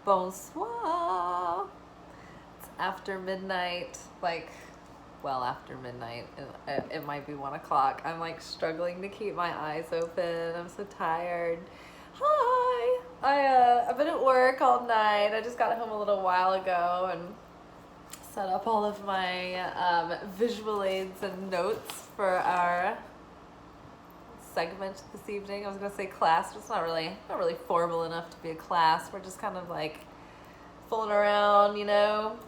Bonsoir. It's after midnight, well after midnight. It might be 1 o'clock. I'm like struggling to keep my eyes open. I'm so tired. Hi. I've been at work all night. I just got home a little while ago and set up all of my visual aids and notes for our segment this evening. I was gonna say class, but it's not really formal enough to be a class. We're just kind of like fooling around, you know.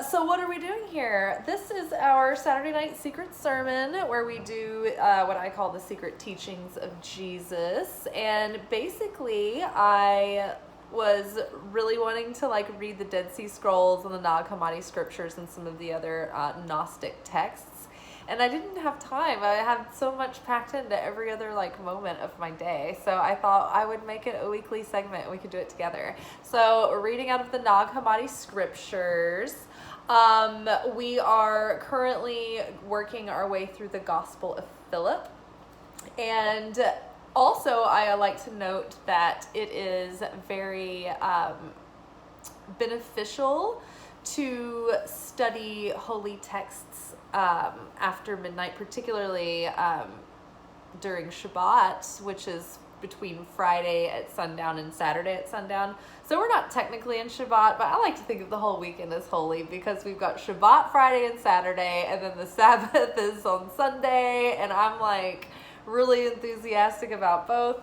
So what are we doing here? This is our Saturday night secret sermon where we do what I call the secret teachings of Jesus. And basically I was really wanting to like read the Dead Sea Scrolls and the Nag Hammadi scriptures and some of the other Gnostic texts. And I didn't have time. I had so much packed into every other like moment of my day. So I thought I would make it a weekly segment and we could do it together. So we're reading out of the Nag Hammadi scriptures. We are currently working our way through the Gospel of Philip. And also I like to note that it is very beneficial to study holy texts after midnight, particularly during Shabbat, which is between Friday at sundown and Saturday at sundown. So we're not technically in Shabbat, but I like to think of the whole weekend as holy because we've got Shabbat Friday and Saturday, and then the Sabbath is on Sunday, and I'm like really enthusiastic about both.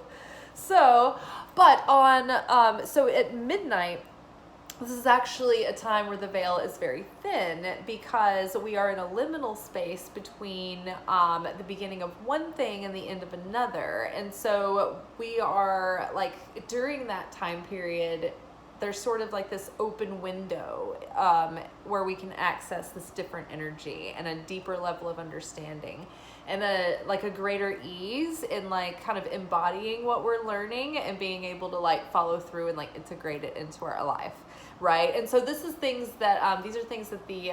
So, but on, so at midnight, this is actually a time where the veil is very thin because we are in a liminal space between the beginning of one thing and the end of another. And so we are like, during that time period, there's sort of like this open window where we can access this different energy and a deeper level of understanding and a greater ease in like kind of embodying what we're learning and being able to like follow through and like integrate it into our life. Right. And so this is things that these are things that the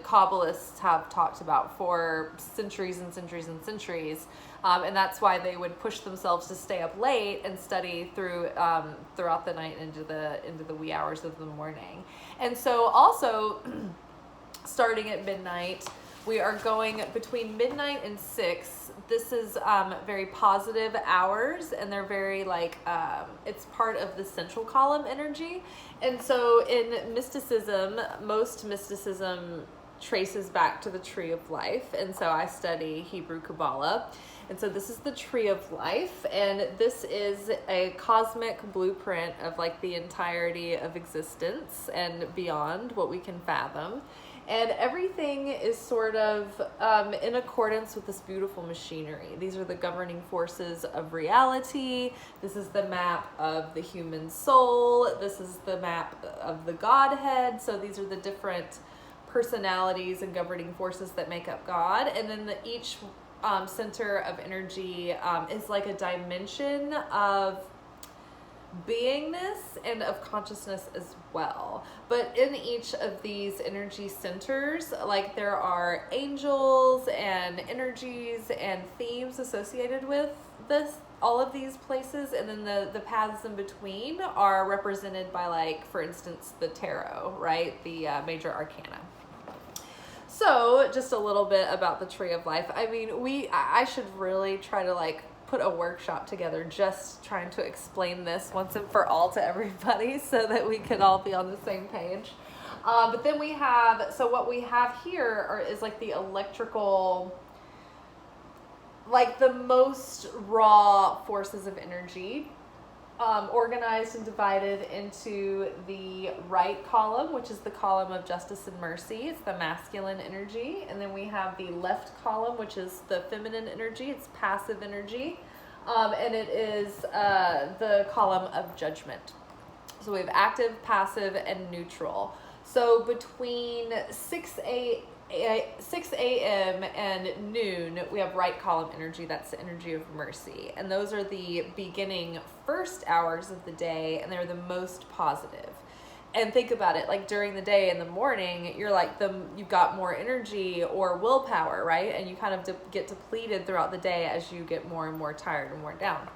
Kabbalists have talked about for centuries and centuries and centuries. And that's why they would push themselves to stay up late and study throughout the night into the wee hours of the morning. And so also starting at midnight, we are going between midnight and 6. This is very positive hours, and they're very like, it's part of the central column energy. And so in mysticism, most mysticism traces back to the tree of life. And so I study Hebrew Kabbalah. And so this is the tree of life. And this is a cosmic blueprint of like the entirety of existence and beyond what we can fathom. And everything is sort of in accordance with this beautiful machinery. These are the governing forces of reality. This is the map of the human soul. This is the map of the Godhead. So these are the different personalities and governing forces that make up God. And then each center of energy is like a dimension of beingness and of consciousness as well. But in each of these energy centers, like there are angels and energies and themes associated with all of these places, and then the paths in between are represented by, like, for instance, the tarot, right? The major arcana. So just a little bit about the tree of life. I mean, I should really try to like put a workshop together just trying to explain this once and for all to everybody so that we can all be on the same page. But then we have, so what we have here is like the electrical, like the most raw forces of energy, organized and divided into the right column, which is the column of justice and mercy. It's the masculine energy. And then we have the left column, which is the feminine energy. It's passive energy. And it is the column of judgment. So we have active, passive, and neutral. So between 6 a.m. and noon, we have right column energy. That's the energy of mercy. And those are the beginning first hours of the day, and they're the most positive. And think about it, like during the day in the morning, you're like you've got more energy or willpower, right? And you kind of get depleted throughout the day as you get more and more tired and more down.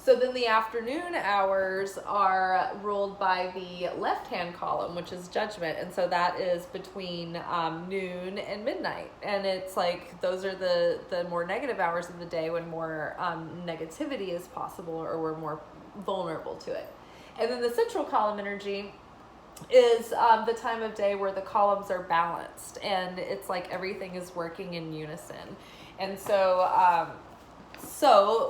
So then the afternoon hours are ruled by the left-hand column, which is judgment. And so that is between noon and midnight. And it's like those are the more negative hours of the day when more negativity is possible, or we're more vulnerable to it. And then the central column energy is the time of day where the columns are balanced and it's like everything is working in unison. And so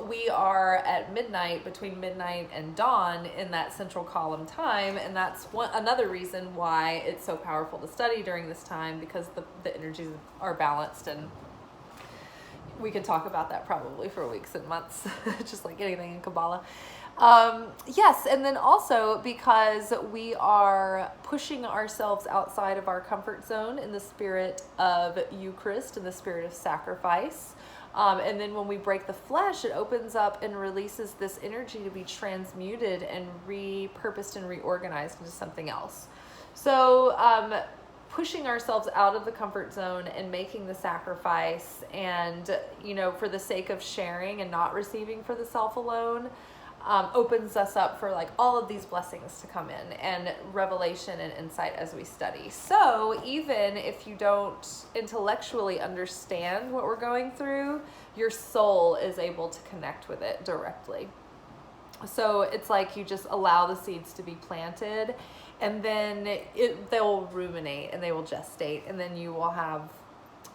we are at midnight, between midnight and dawn, in that central column time, and that's another reason why it's so powerful to study during this time, because the energies are balanced. And we could talk about that probably for weeks and months, just like anything in Kabbalah. Yes, and then also because we are pushing ourselves outside of our comfort zone in the spirit of Eucharist, in the spirit of sacrifice. And then when we break the flesh, it opens up and releases this energy to be transmuted and repurposed and reorganized into something else. So pushing ourselves out of the comfort zone and making the sacrifice, and, you know, for the sake of sharing and not receiving for the self alone, opens us up for like all of these blessings to come in, and revelation and insight as we study. So even if you don't intellectually understand what we're going through, your soul is able to connect with it directly. So it's like you just allow the seeds to be planted, and then they'll ruminate and they will gestate, and then you will have,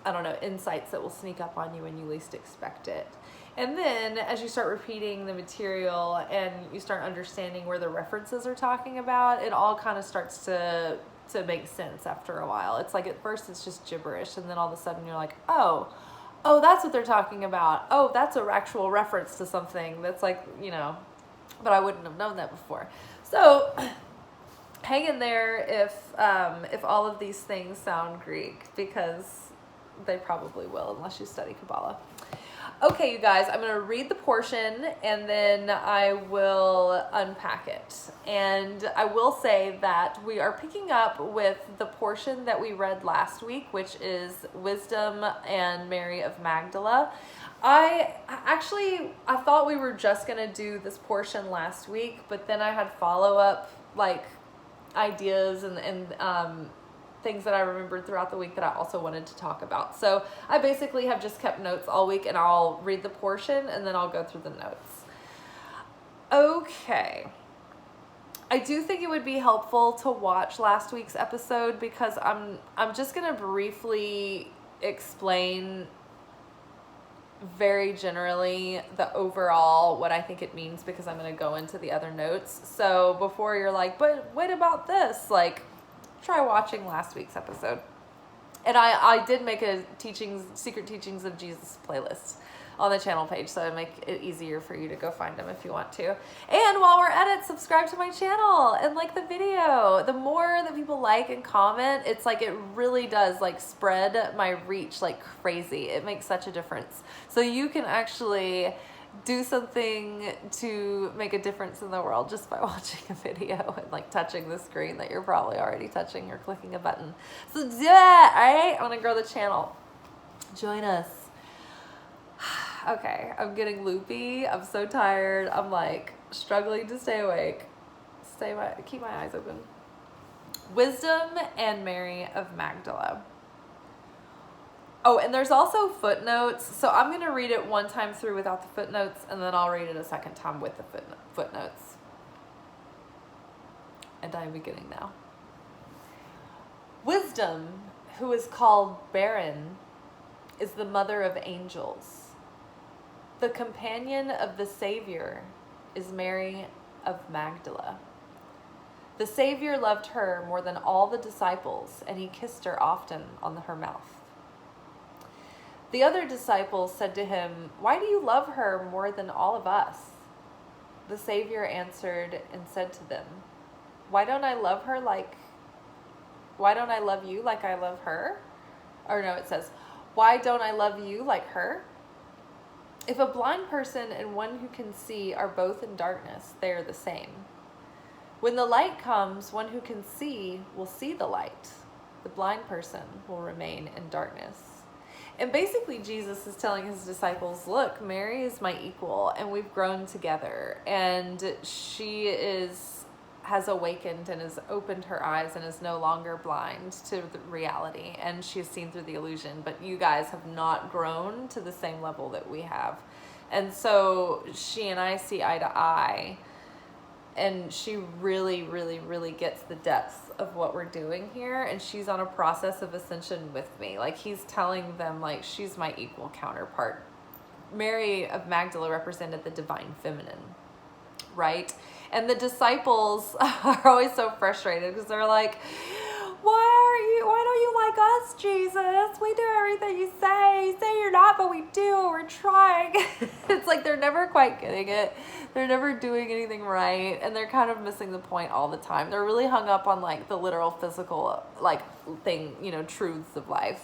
I don't know, insights that will sneak up on you when you least expect it. And then as you start repeating the material and you start understanding where the references are talking about, it all kind of starts to make sense after a while. It's like at first it's just gibberish, and then all of a sudden you're like, oh, that's what they're talking about. Oh, that's an actual reference to something that's like, you know, but I wouldn't have known that before. So hang in there if all of these things sound Greek, because they probably will unless you study Kabbalah. Okay, you guys, I'm going to read the portion and then I will unpack it. And I will say that we are picking up with the portion that we read last week, which is Wisdom and Mary of Magdala. I thought we were just going to do this portion last week, but then I had follow-up like ideas and things that I remembered throughout the week that I also wanted to talk about. So I basically have just kept notes all week, and I'll read the portion and then I'll go through the notes. Okay. I do think it would be helpful to watch last week's episode, because I'm just going to briefly explain very generally the overall what I think it means, because I'm going to go into the other notes. So before you're like, but what about this? Like, try watching last week's episode. And I did make a Secret Teachings of Jesus playlist on the channel page, so I make it easier for you to go find them if you want to. And while we're at it, subscribe to my channel and like the video. The more that people like and comment, it's like it really does like spread my reach like crazy. It makes such a difference. So you can actually do something to make a difference in the world just by watching a video and like touching the screen that you're probably already touching, or clicking a button. So do it, all right? I want to grow the channel. Join us. Okay, I'm getting loopy. I'm so tired. I'm like struggling to stay awake. Keep my eyes open. Wisdom and Mary of Magdala. Oh, and there's also footnotes. So I'm going to read it one time through without the footnotes, and then I'll read it a second time with the footnotes. And I'm beginning now. Wisdom, who is called barren, is the mother of angels. The companion of the Savior is Mary of Magdala. The Savior loved her more than all the disciples, and he kissed her often on her mouth. The other disciples said to him, "Why do you love her more than all of us?" The Savior answered and said to them, Why don't I love you like I love her? Or no, it says, why don't I love you like her? If a blind person and one who can see are both in darkness, they are the same. When the light comes, one who can see will see the light. The blind person will remain in darkness. And basically Jesus is telling his disciples, look, Mary is my equal and we've grown together, and she has awakened and has opened her eyes and is no longer blind to the reality, and she's seen through the illusion, but you guys have not grown to the same level that we have. And so she and I see eye to eye, and she really, really, really gets the depths of what we're doing here, and she's on a process of ascension with me. Like, he's telling them, like, she's my equal counterpart. Mary of Magdala represented the divine feminine, right? And the disciples are always so frustrated because they're like, why don't you like us, Jesus? We do everything you say. You say you're not, but we do. We're trying. It's like they're never quite getting it. They're never doing anything right. And they're kind of missing the point all the time. They're really hung up on like the literal physical like thing, you know, truths of life.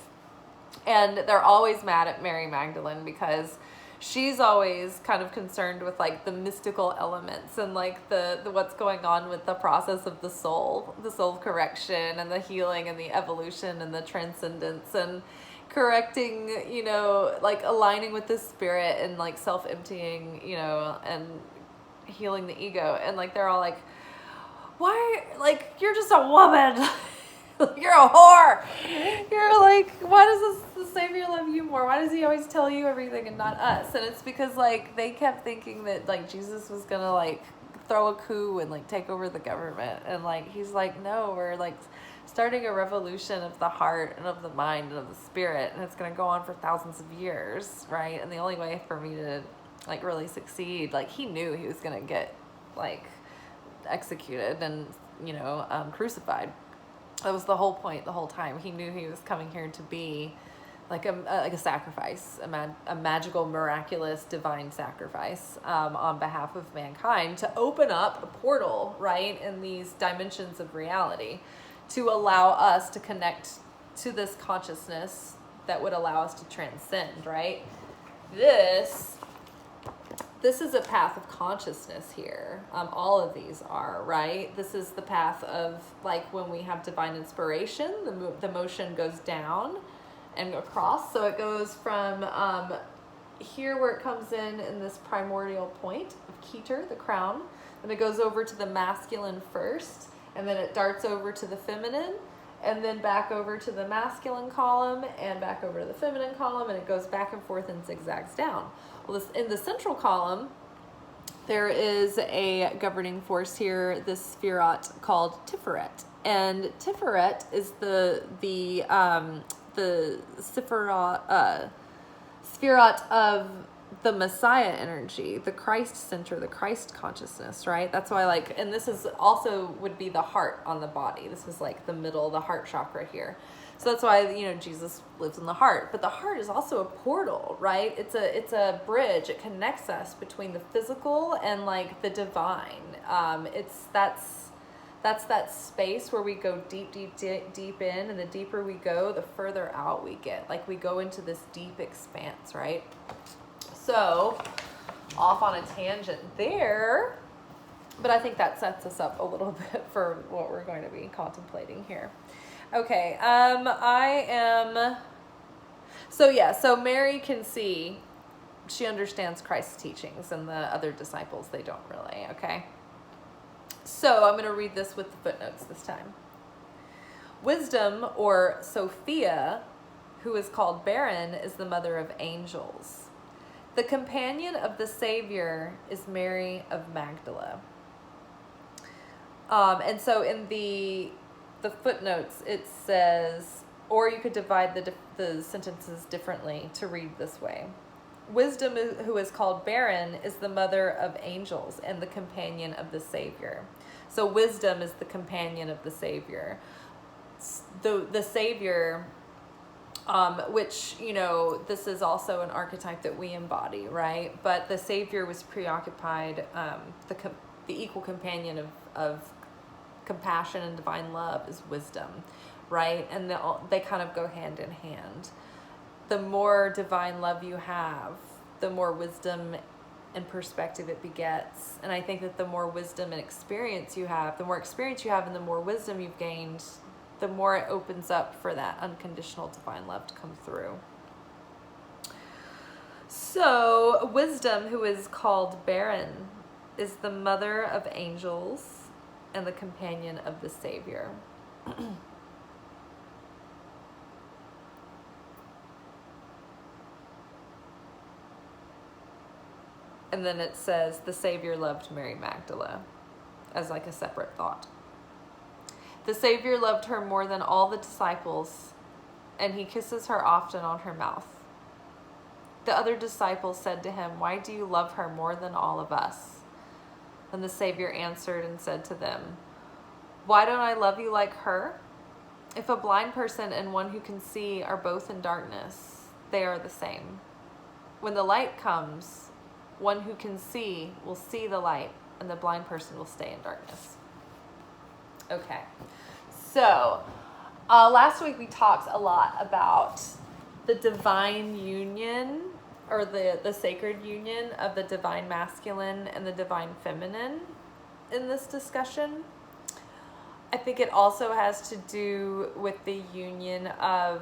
And they're always mad at Mary Magdalene because she's always kind of concerned with like the mystical elements and like the what's going on with the process of the soul correction and the healing and the evolution and the transcendence and correcting, you know, like aligning with the spirit and like self-emptying, you know, and healing the ego. And like they're all like, why, like, you're just a woman. You're a whore. You're like, why does the Savior love you more? Why does he always tell you everything and not us? And it's because like they kept thinking that like Jesus was gonna like throw a coup and like take over the government, and like he's like, no, we're like starting a revolution of the heart and of the mind and of the spirit, and it's gonna go on for thousands of years, right? And the only way for me to like really succeed, like he knew he was gonna get like executed and, you know, crucified. That was the whole point the whole time. He knew he was coming here to be like a sacrifice, a magical, miraculous, divine sacrifice on behalf of mankind, to open up a portal, right, in these dimensions of reality, to allow us to connect to this consciousness that would allow us to transcend, right? This is a path of consciousness here. All of these are, right? This is the path of, like, when we have divine inspiration, the motion goes down and across. So it goes from here where it comes in this primordial point of Keter, the crown, and it goes over to the masculine first, and then it darts over to the feminine, and then back over to the masculine column, and back over to the feminine column, and it goes back and forth and zigzags down. Well, in the central column, there is a governing force here, this Sphirot called Tiferet. And Tiferet is the Sphirot of the Messiah energy, the Christ center, the Christ consciousness, right? That's why, like, and this is also would be the heart on the body. This is like the middle, the heart chakra here. So that's why, you know, Jesus lives in the heart. But the heart is also a portal, right? It's a bridge. It connects us between the physical and like the divine. That's that space where we go deep in, and the deeper we go, the further out we get. Like we go into this deep expanse, right? So, off on a tangent there, but I think that sets us up a little bit for what we're going to be contemplating here. Okay, so Mary can see, she understands Christ's teachings, and the other disciples, they don't really, okay? So I'm going to read this with the footnotes this time. Wisdom, or Sophia, who is called barren, is the mother of angels. The companion of the Savior is Mary of Magdala. And so in the footnotes, it says, or you could divide the sentences differently to read this way. Wisdom, who is called barren, is the mother of angels and the companion of the Savior. So wisdom is the companion of the Savior. The Savior, which, you know, this is also an archetype that we embody, right? But the Savior was preoccupied, the equal companion of compassion and divine love is wisdom, right? And they kind of go hand in hand. The more divine love you have, the more wisdom and perspective it begets. And I think that the more wisdom and experience you have, the more experience you have and the more wisdom you've gained, the more it opens up for that unconditional divine love to come through. So, wisdom, who is called barren, is the mother of angels and the companion of the Savior. And then it says, the Savior loved Mary Magdala, as like a separate thought. The Savior loved her more than all the disciples, and he kisses her often on her mouth. The other disciples said to him, why do you love her more than all of us? And the Savior answered and said to them, why don't I love you like her? If a blind person and one who can see are both in darkness, they are the same. When the light comes, one who can see will see the light, and the blind person will stay in darkness. Okay, so last week we talked a lot about the divine union, or the sacred union of the divine masculine and the divine feminine in this discussion. I think it also has to do with the union of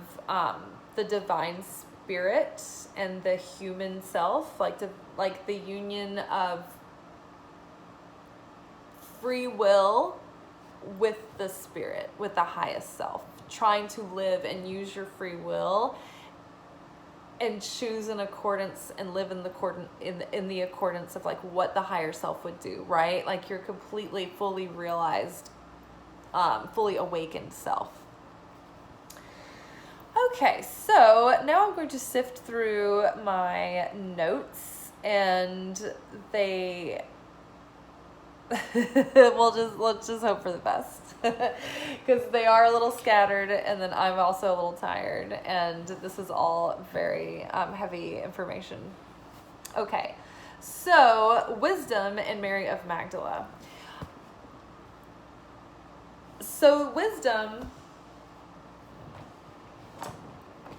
the divine spirit and the human self, like the union of free will with the spirit, with the highest self, trying to live and use your free will and choose in accordance and live in the accordance of like what the higher self would do, right? Like you're completely, fully realized, fully awakened self. Okay, so now I'm going to sift through my notes, and let's just hope for the best, because they are a little scattered, and then I'm also a little tired, and this is all very heavy information. Okay, so wisdom and Mary of Magdala. So wisdom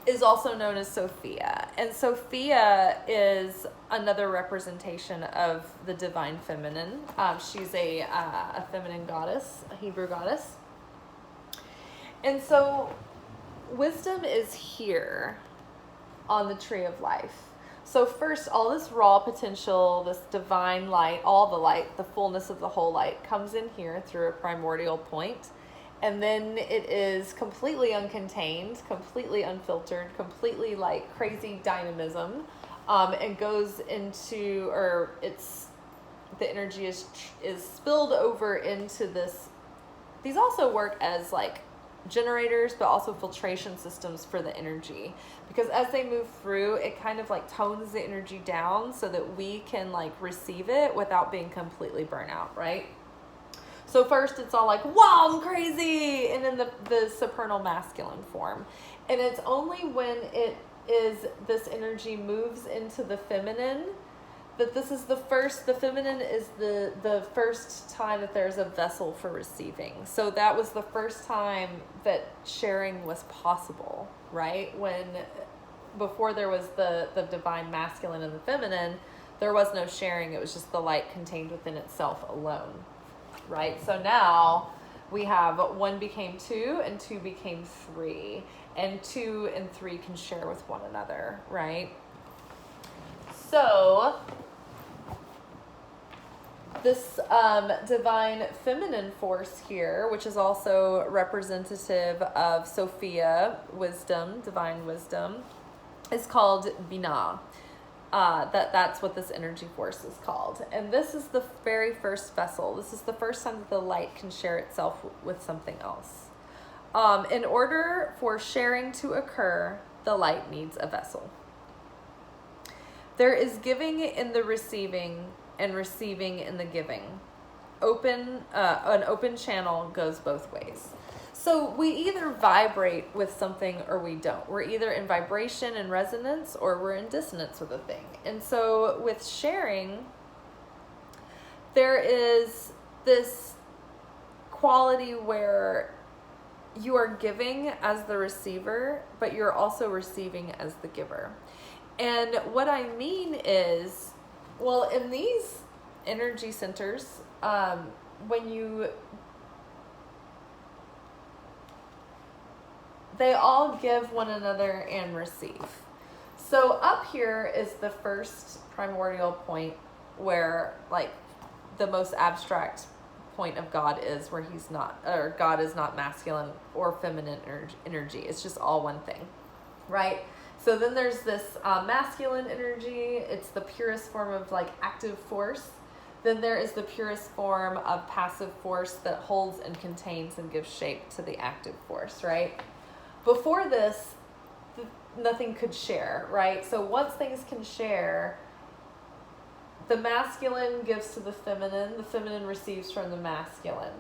is also known as Sophia, and Sophia is another representation of the divine feminine. She's a feminine goddess, a Hebrew goddess. And so wisdom is here on the tree of life. So first, all this raw potential, this divine light, all the light, the fullness of the whole light comes in here through a primordial point. And then it is completely uncontained, completely unfiltered, completely like crazy dynamism, and goes into, or the energy is spilled over into this. These also work as like generators, but also filtration systems for the energy, because as they move through, it kind of like tones the energy down so that we can like receive it without being completely burnt out, right? So first it's all like, wow, I'm crazy, and in the supernal masculine form. And it's only when this energy moves into the feminine that this is the feminine is the first time that there's a vessel for receiving. So that was the first time that sharing was possible, right? Before there was the divine masculine and the feminine, there was no sharing. It was just the light contained within itself alone. Right? So now we have 1 became 2 and 2 became 3, and 2 and 3 can share with one another, right? So this divine feminine force here, which is also representative of Sophia, wisdom, divine wisdom, is called Binah. That's what this energy force is called. And this is the very first vessel. This is the first time that the light can share itself with something else. In order for sharing to occur, the light needs a vessel. There is giving in the receiving and receiving in the giving. An open channel goes both ways. So we either vibrate with something or we don't. We're either in vibration and resonance, or we're in dissonance with a thing. And so with sharing, there is this quality where you are giving as the receiver, but you're also receiving as the giver. And what I mean is, well, in these energy centers, they all give one another and receive. So up here is the first primordial point where like the most abstract point of God is, where he's not, or God is not masculine or feminine energy. It's just all one thing, right? So then there's this masculine energy. It's the purest form of like active force. Then there is the purest form of passive force that holds and contains and gives shape to the active force, right? Before this, nothing could share, right? So once things can share, the masculine gives to the feminine receives from the masculine.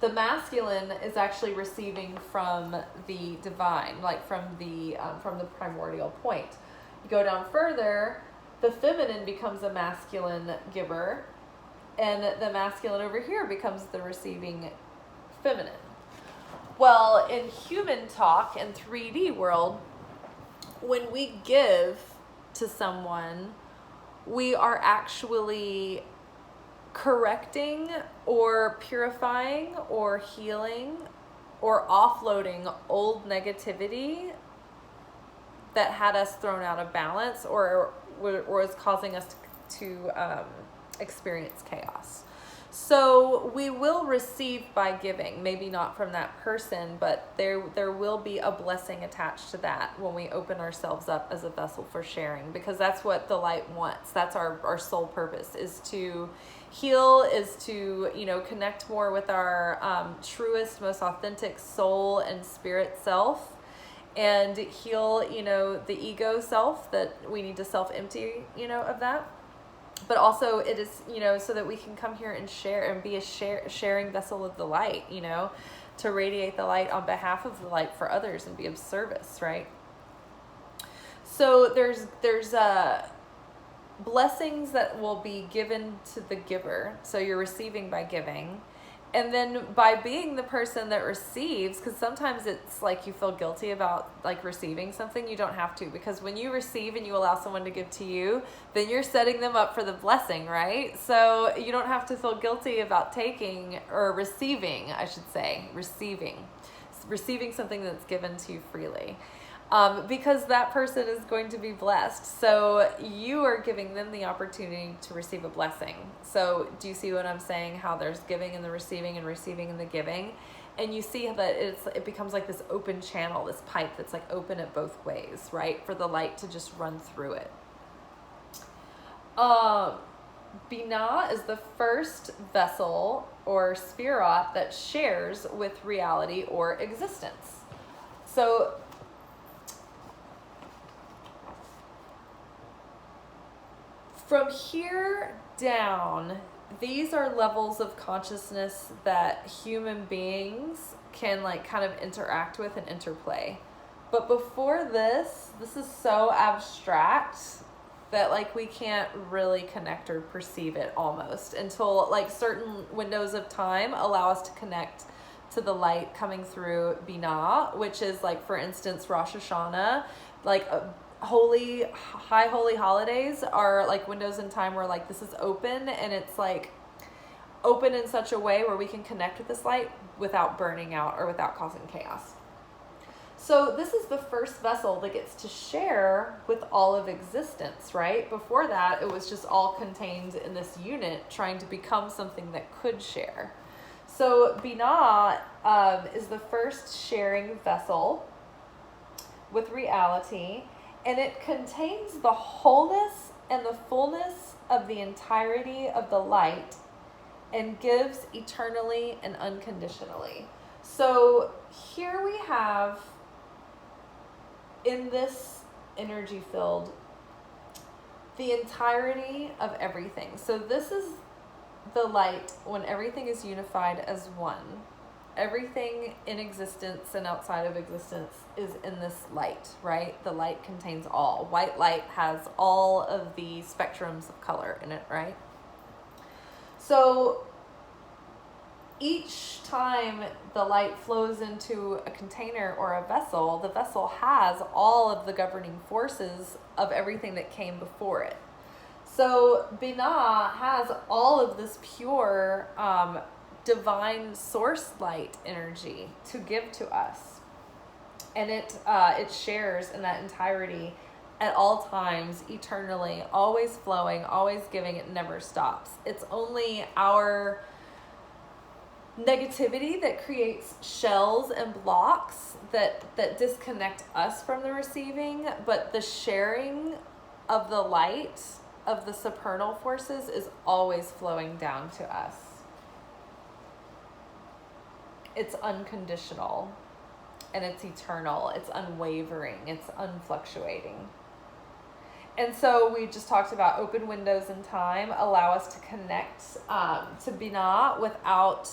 The masculine is actually receiving from the divine, like from the primordial point. You go down further, the feminine becomes a masculine giver, and the masculine over here becomes the receiving feminine. Well, in human talk and 3D world, when we give to someone, we are actually correcting or purifying or healing or offloading old negativity that had us thrown out of balance or was causing us to experience chaos. So we will receive by giving, maybe not from that person, but there will be a blessing attached to that when we open ourselves up as a vessel for sharing, because that's what the light wants. That's our sole purpose, is to heal, is to, connect more with our truest, most authentic soul and spirit self, and heal, the ego self that we need to self-empty, of that. But also it is, so that we can come here and share and be a sharing vessel of the light, to radiate the light on behalf of the light for others and be of service, right? So there's blessings that will be given to the giver. So you're receiving by giving. And then by being the person that receives, because sometimes it's like you feel guilty about like receiving something. You don't have to, because when you receive and you allow someone to give to you, then you're setting them up for the blessing, right? So you don't have to feel guilty about taking or receiving, I should say, receiving something that's given to you freely. Because that person is going to be blessed. So you are giving them the opportunity to receive a blessing. So do you see what I'm saying? How there's giving and the receiving and receiving and the giving. And you see that it becomes like this open channel, this pipe that's like open at both ways, right? For the light to just run through it. Binah is the first vessel or spherot that shares with reality or existence. So from here down, these are levels of consciousness that human beings can like kind of interact with and interplay. But before this is so abstract that like we can't really connect or perceive it almost until like certain windows of time allow us to connect to the light coming through Binah, which is like, for instance, Rosh Hashanah, like high holy holidays are like windows in time where like this is open, and it's like open in such a way where we can connect with this light without burning out or without causing chaos. So this is the first vessel that gets to share with all of existence, right? Before that, it was just all contained in this unit trying to become something that could share. So Binah is the first sharing vessel with reality, and it contains the wholeness and the fullness of the entirety of the light and gives eternally and unconditionally. So here we have, in this energy field, the entirety of everything. So this is the light when everything is unified as one. Everything in existence and outside of existence is in this light, right? The light contains all. White light has all of the spectrums of color in it, right? So each time the light flows into a container or a vessel, the vessel has all of the governing forces of everything that came before it. So Binah has all of this pure divine source light energy to give to us, and it shares in that entirety at all times, eternally, always flowing, always giving. It never stops. It's only our negativity that creates shells and blocks that disconnect us from the receiving, but the sharing of the light of the supernal forces is always flowing down to us. It's unconditional, and it's eternal, it's unwavering, it's unfluctuating. And so we just talked about open windows in time allow us to connect to Binah without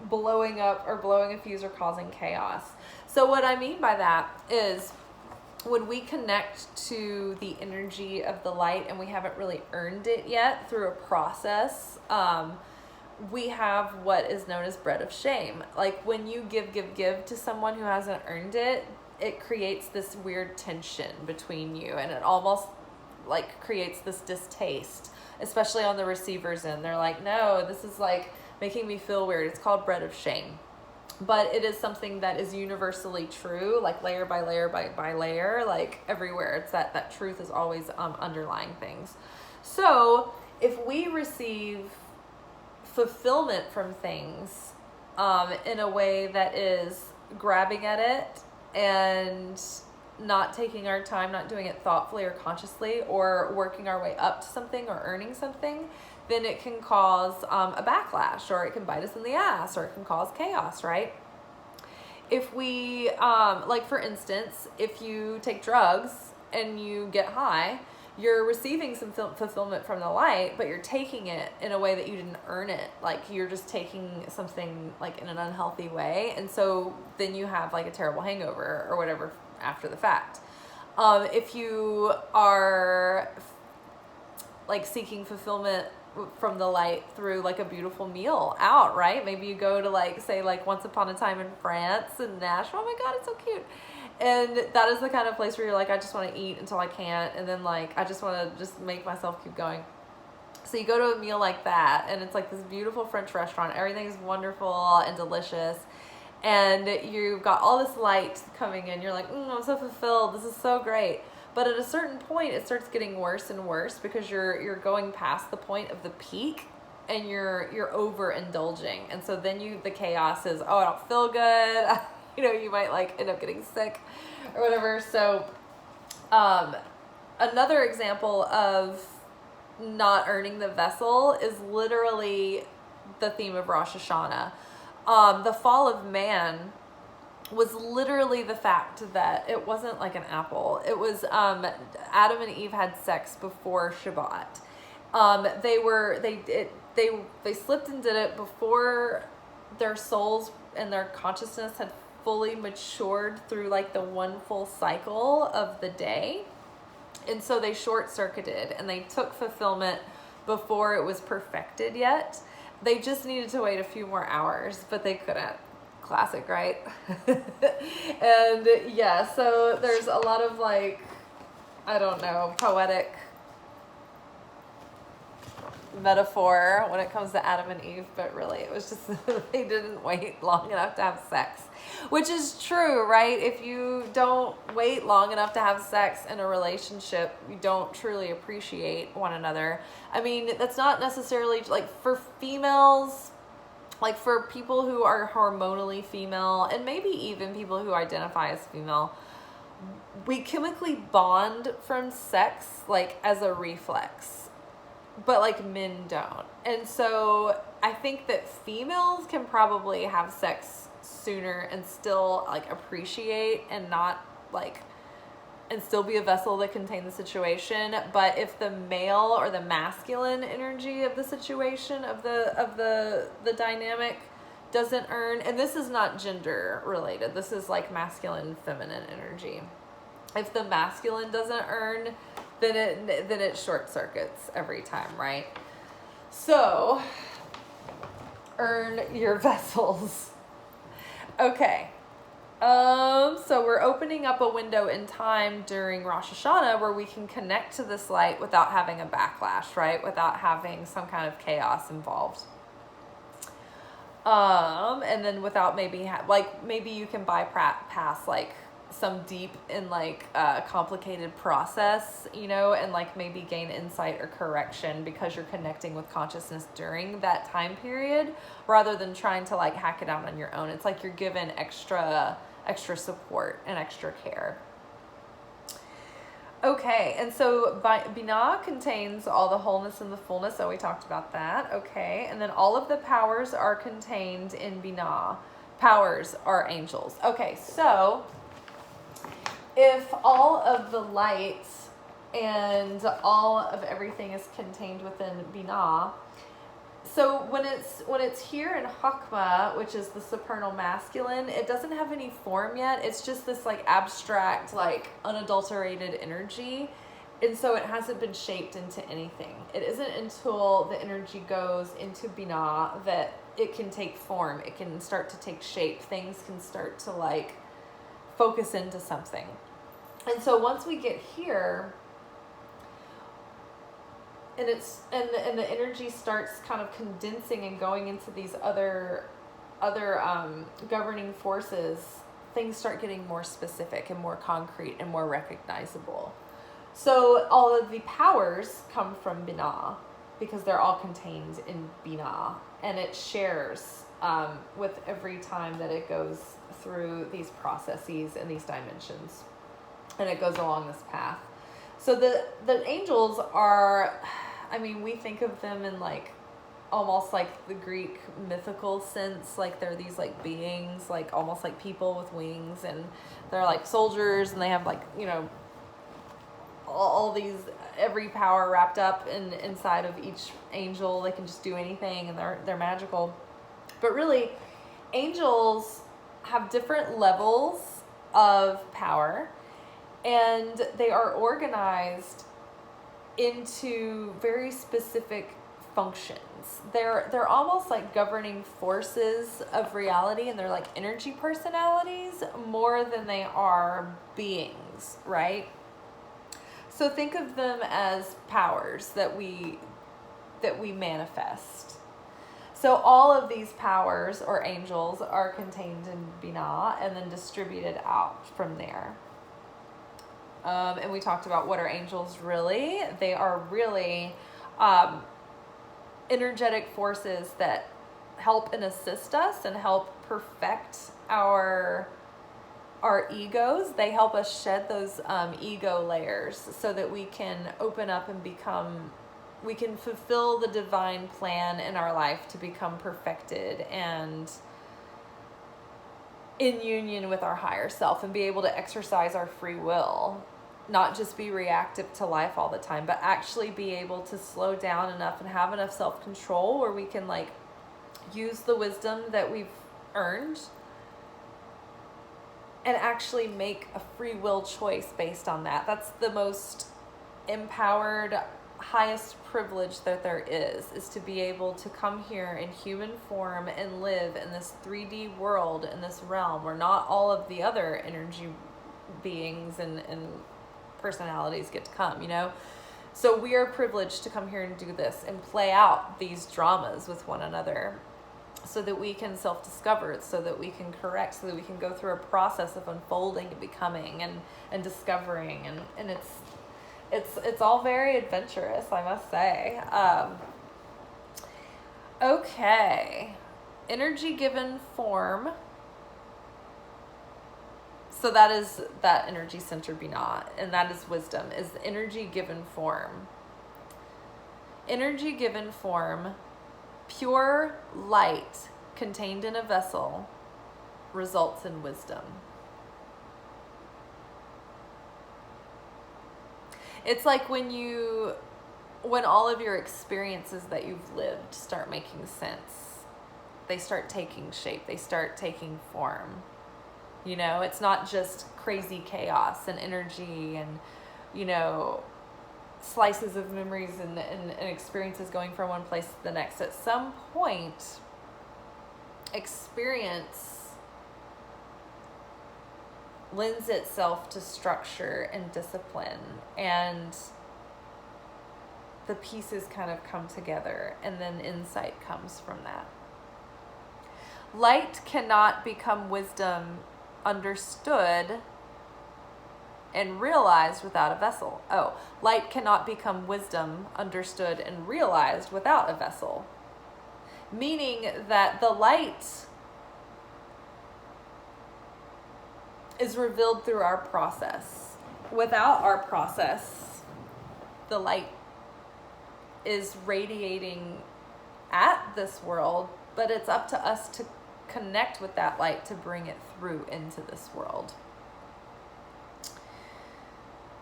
blowing up or blowing a fuse or causing chaos. So what I mean by that is when we connect to the energy of the light and we haven't really earned it yet through a process, we have what is known as bread of shame. Like when you give to someone who hasn't earned it, it creates this weird tension between you, and it almost like creates this distaste, especially on the receiver's end. They're like, no, this is like making me feel weird. It's called bread of shame. But it is something that is universally true, like layer by layer by layer, like everywhere. It's that truth is always underlying things. So if we receive fulfillment from things in a way that is grabbing at it and not taking our time, not doing it thoughtfully or consciously, or working our way up to something or earning something, then it can cause a backlash, or it can bite us in the ass, or it can cause chaos, right? If we, like for instance, if you take drugs and you get high, you're receiving some fulfillment from the light, but you're taking it in a way that you didn't earn it. Like you're just taking something like in an unhealthy way. And so then you have like a terrible hangover or whatever after the fact. If you are like seeking fulfillment from the light through like a beautiful meal out, right? Maybe you go to like, say like Once Upon a Time in France and Nashville. Oh my God, it's so cute. And that is the kind of place where you're like, I just want to eat until I can't. And then like, I just want to just make myself keep going. So you go to a meal like that, and it's like this beautiful French restaurant. Everything is wonderful and delicious. And you've got all this light coming in. You're like, I'm so fulfilled. This is so great. But at a certain point, it starts getting worse and worse because you're going past the point of the peak, and you're overindulging. And so then the chaos is, I don't feel good. You might like end up getting sick or whatever. So another example of not earning the vessel is literally the theme of Rosh Hashanah. The fall of man was literally the fact that it wasn't like an apple. It was Adam and Eve had sex before Shabbat. They slipped and did it before their souls and their consciousness had fully matured through like the one full cycle of the day. And so they short-circuited and they took fulfillment before it was perfected yet. They just needed to wait a few more hours, but they couldn't. Classic, right? And yeah, so there's a lot of like, I don't know, poetic metaphor when it comes to Adam and Eve, but really it was just they didn't wait long enough to have sex, which is true, right? If you don't wait long enough to have sex in a relationship, you don't truly appreciate one another. I mean, that's not necessarily like for females, like for people who are hormonally female, and maybe even people who identify as female, we chemically bond from sex like as a reflex. But like men don't. And so I think that females can probably have sex sooner and still like appreciate and not like, and still be a vessel that contain the situation. But if the male or the masculine energy of the situation of the dynamic doesn't earn, and this is not gender related, this is like masculine, feminine energy. If the masculine doesn't earn, then it short circuits every time, right? So earn your vessels. Okay. So we're opening up a window in time during Rosh Hashanah where we can connect to this light without having a backlash, right? Without having some kind of chaos involved. And then without maybe maybe you can bypass like some deep and like complicated process, you know, and like maybe gain insight or correction because you're connecting with consciousness during that time period, rather than trying to like hack it out on your own. It's like you're given extra support and extra care. Okay, and so Binah contains all the wholeness and the fullness, so we talked about that. Okay, and then all of the powers are contained in Binah. Powers are angels. Okay, so if all of the light and all of everything is contained within Binah, so when it's here in Hakma, which is the supernal masculine, it doesn't have any form yet. It's just this like abstract, like unadulterated energy. And so it hasn't been shaped into anything. It isn't until the energy goes into Binah that it can take form. It can start to take shape. Things can start to like focus into something. And so once we get here, and the energy starts kind of condensing and going into these other governing forces, things start getting more specific and more concrete and more recognizable. So all of the powers come from Binah because they're all contained in Binah, and it shares with every time that it goes through these processes and these dimensions, and it goes along this path. So the angels are, I mean, we think of them in like almost like the Greek mythical sense, like they're these like beings, like almost like people with wings, and they're like soldiers, and they have like, you know, all these, every power wrapped up inside of each angel. They can just do anything, and they're magical. But really, angels have different levels of power, and they are organized into very specific functions. They're almost like governing forces of reality, and they're like energy personalities more than they are beings, right? So think of them as powers that we manifest. So all of these powers or angels are contained in Binah and then distributed out from there. And we talked about what are angels really. They are really energetic forces that help and assist us and help perfect our egos. They help us shed those ego layers so that we can open up and we can fulfill the divine plan in our life to become perfected and in union with our higher self, and be able to exercise our free will, not just be reactive to life all the time, but actually be able to slow down enough and have enough self-control where we can like use the wisdom that we've earned and actually make a free will choice based on that. That's the most empowered, highest privilege that there is to be able to come here in human form and live in this 3D world, in this realm where not all of the other energy beings and personalities get to come, you know? So we are privileged to come here and do this and play out these dramas with one another so that we can self-discover, so that we can correct, so that we can go through a process of unfolding and becoming and discovering, and it's all very adventurous, I must say. Okay, energy given form. So that is that energy center Binah, and that is wisdom, is energy given form. Energy given form, pure light contained in a vessel, results in wisdom. It's like when all of your experiences that you've lived start making sense. They start taking shape. They start taking form. You know, it's not just crazy chaos and energy and, you know, slices of memories and experiences going from one place to the next. At some point, experience lends itself to structure and discipline, and the pieces kind of come together, and then insight comes from that. Light cannot become wisdom understood and realized without a vessel. Oh, light cannot become wisdom understood and realized without a vessel. Meaning that the light is revealed through our process. Without our process, the light is radiating at this world, but it's up to us to connect with that light to bring it through into this world.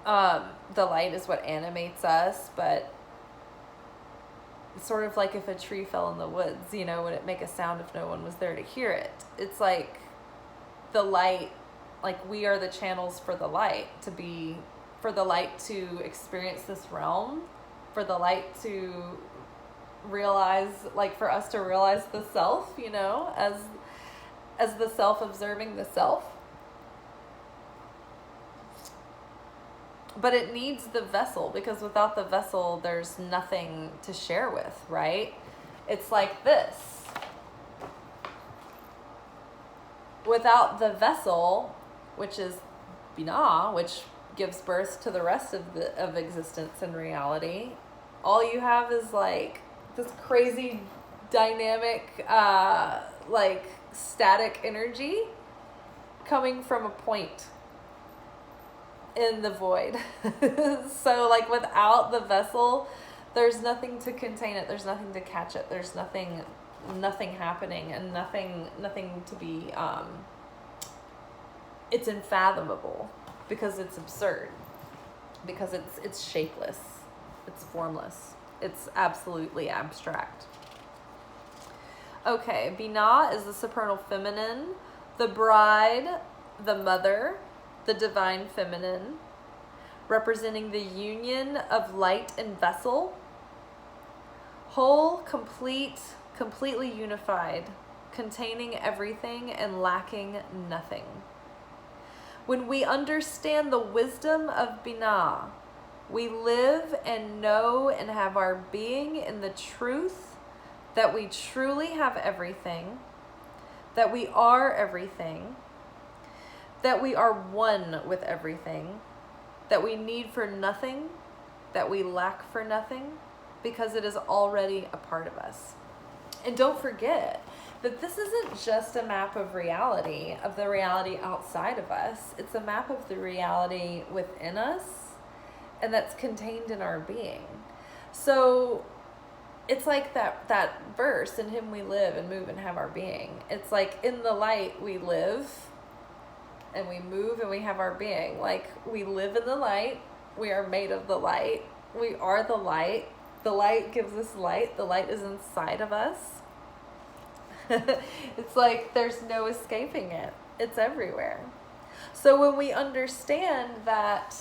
The light is what animates us, but it's sort of like if a tree fell in the woods, you know, would it make a sound if no one was there to hear it? It's like the light, like we are the channels for the light for the light to experience this realm, for the light to realize, like for us to realize the self, you know, as the self observing the self. But it needs the vessel, because without the vessel, there's nothing to share with, right? It's like this. Without the vessel, which is Binah, which gives birth to the rest of existence and reality, all you have is like this crazy dynamic, like static energy coming from a point in the void. So like without the vessel, there's nothing to contain it, there's nothing to catch it, there's nothing happening, and nothing to be it's unfathomable, because it's absurd, because it's shapeless, it's formless, it's absolutely abstract. Okay, Binah is the supernal feminine, the bride, the mother, the divine feminine, representing the union of light and vessel, whole, complete, completely unified, containing everything and lacking nothing. When we understand the wisdom of Binah, we live and know and have our being in the truth that we truly have everything, that we are everything, that we are one with everything, that we need for nothing, that we lack for nothing, because it is already a part of us. And don't forget that this isn't just a map of reality, of the reality outside of us. It's a map of the reality within us, and that's contained in our being. So it's like that verse, in him we live and move and have our being. It's like in the light we live and we move and we have our being. Like we live in the light, we are made of the light, we are the light gives us light, the light is inside of us. It's like there's no escaping it, it's everywhere. So when we understand that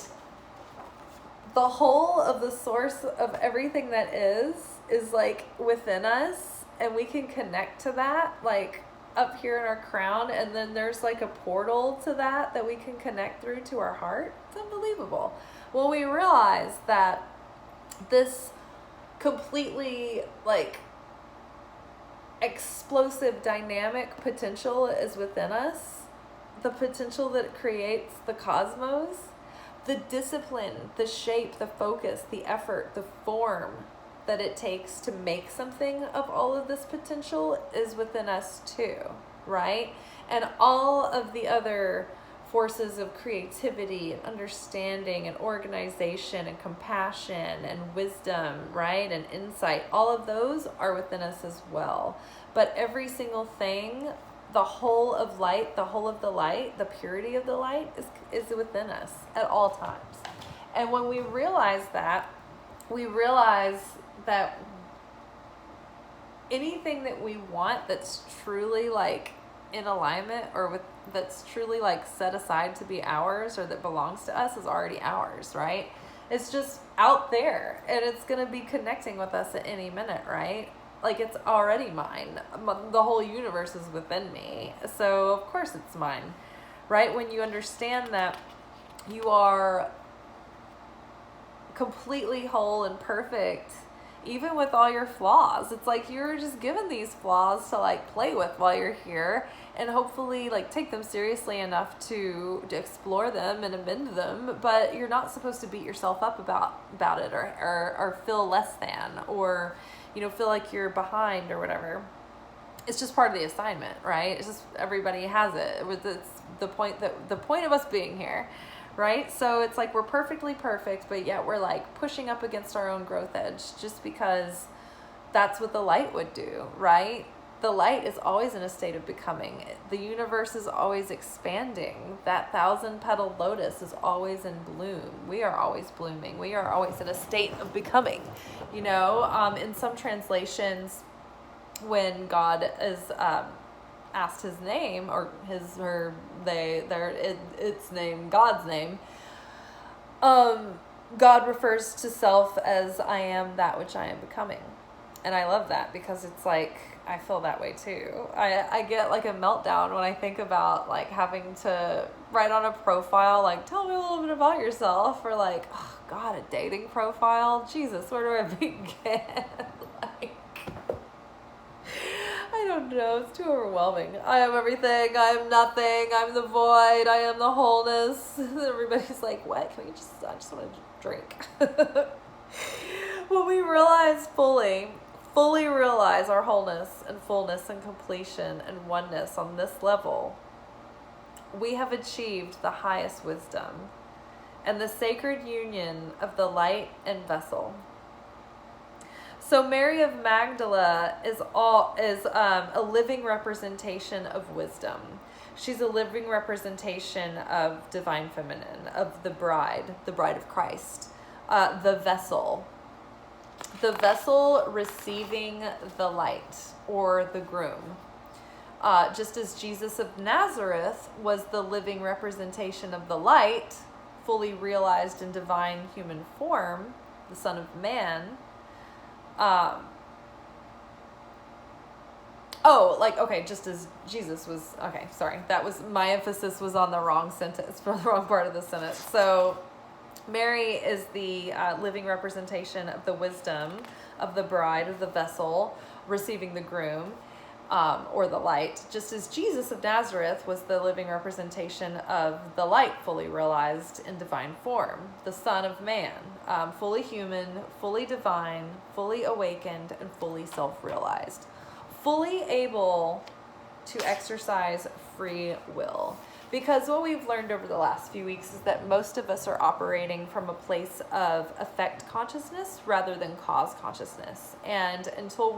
the whole of the source of everything that is like within us, and we can connect to that, like up here in our crown, and then there's like a portal to that we can connect through to our heart. It's unbelievable. When we realize that this completely like explosive dynamic potential is within us, the potential that creates the cosmos, the discipline, the shape, the focus, the effort, the form that it takes to make something of all of this potential is within us too, right? And all of the other forces of creativity and understanding and organization and compassion and wisdom, right? And insight, all of those are within us as well. But every single thing, the whole of light, the whole of the light, the purity of the light is within us at all times. And when we realize that, we realize that anything that we want that's truly like in alignment, or with that's truly like set aside to be ours, or that belongs to us, is already ours, right? It's just out there, and it's going to be connecting with us at any minute, right? Like it's already mine. The whole universe is within me, so of course it's mine, right? When you understand that you are completely whole and perfect, even with all your flaws. It's like you're just given these flaws to like play with while you're here, and hopefully like take them seriously enough to explore them and amend them. But you're not supposed to beat yourself up about it, or feel less than, or feel like you're behind or whatever. It's just part of the assignment, right? It's just everybody has it. It's the point of us being here, right? So it's like we're perfectly perfect, but yet we're like pushing up against our own growth edge just because that's what the light would do, right? The light is always in a state of becoming. The universe is always expanding. That 1,000-petaled lotus is always in bloom. We are always blooming. We are always in a state of becoming. In some translations, when God is asked his name, or its name, God's name, God refers to self as I am that which I am becoming. And I love that, because it's like, I feel that way too. I get like a meltdown when I think about like having to write on a profile, like, tell me a little bit about yourself, or like, oh God, a dating profile. Jesus, where do I begin? Like, I don't know. It's too overwhelming. I am everything. I am nothing. I'm the void. I am the wholeness. Everybody's like, what? I just want to drink. When we realize fully realize our wholeness and fullness and completion and oneness on this level, we have achieved the highest wisdom and the sacred union of the light and vessel. So Mary of Magdala is a living representation of wisdom. She's a living representation of divine feminine, of the bride of Christ, the vessel receiving the light, or the groom. Just as Jesus of Nazareth was the living representation of the light, fully realized in divine human form, the Son of Man. Just as Jesus was, that was, my emphasis was on the wrong sentence, for the wrong part of the sentence. So Mary is the living representation of the wisdom of the bride, of the vessel receiving the groom, or the light, just as Jesus of Nazareth was the living representation of the light fully realized in divine form, the Son of Man, fully human, fully divine, fully awakened, and fully self-realized, fully able to exercise free will. Because what we've learned over the last few weeks is that most of us are operating from a place of effect consciousness rather than cause consciousness. And until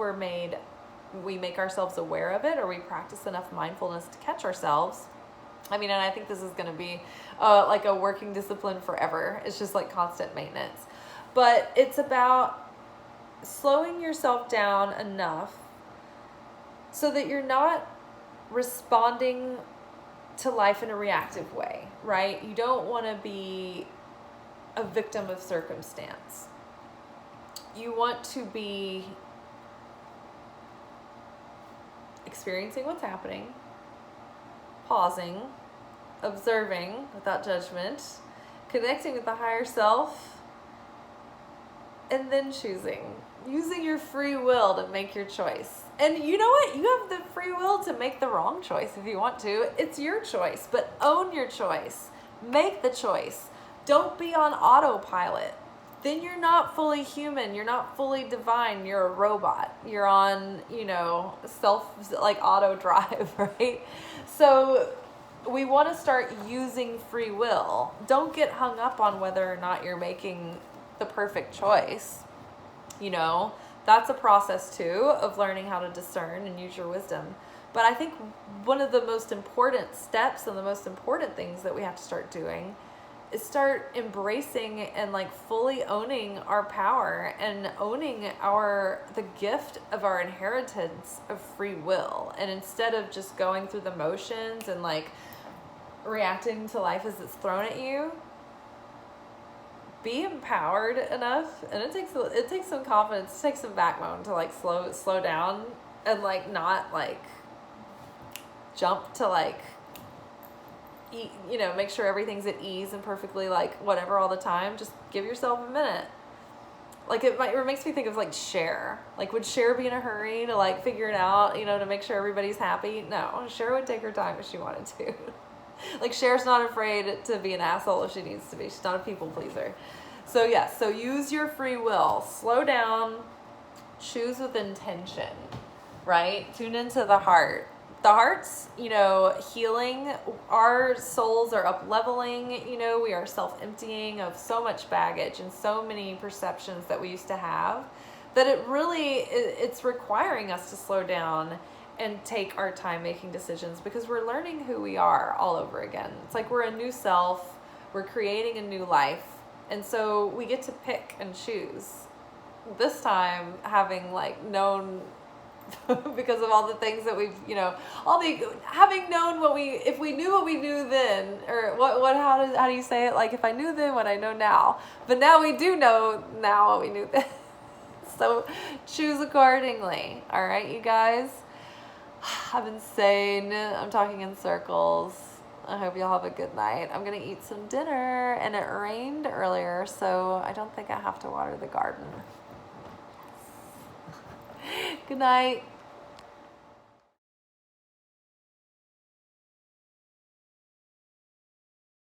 we make ourselves aware of it, or we practice enough mindfulness to catch ourselves. And I think this is going to be like a working discipline forever. It's just like constant maintenance. But it's about slowing yourself down enough so that you're not responding to life in a reactive way, right? You don't want to be a victim of circumstance. You want to be experiencing what's happening, pausing, observing without judgment, connecting with the higher self, and then choosing, using your free will to make your choice. And you know what? You have the free will to make the wrong choice if you want to. It's your choice, but own your choice. Make the choice. Don't be on autopilot. Then you're not fully human. You're not fully divine. You're a robot. You're on, auto drive, right? So we want to start using free will. Don't get hung up on whether or not you're making the perfect choice. That's a process too, of learning how to discern and use your wisdom. But I think one of the most important steps and the most important things that we have to start doing is start embracing and fully owning our power and owning the gift of our inheritance of free will. And instead of just going through the motions and reacting to life as it's thrown at you, be empowered enough. And it takes some confidence, it takes some backbone to slow down and not jump to make sure everything's at ease and perfectly whatever all the time. Just give yourself a minute. like it makes me think of like Cher. Like, would Cher be in a hurry to like figure it out, you know, to make sure everybody's happy? No, Cher would take her time if she wanted to. Like, Cher's not afraid to be an asshole if she needs to be. She's not a people pleaser. So yes, so use your free will. Slow down, choose with intention, right? Tune into the heart. The heart's, you know, healing. Our souls are up leveling, you know, we are self-emptying of so much baggage and so many perceptions that we used to have, that it's requiring us to slow down and take our time making decisions, because we're learning who we are all over again. It's like we're a new self, we're creating a new life, and so we get to pick and choose. This time, having like known, because of all the things that we've, you know, having known if we knew what we knew then, or how do you say it? Like, if I knew then what I know now, but now we do know now what we knew then. So choose accordingly. All right, you guys. I've been saying, I'm talking in circles. I hope y'all have a good night. I'm gonna eat some dinner, and it rained earlier, so I don't think I have to water the garden. Good night.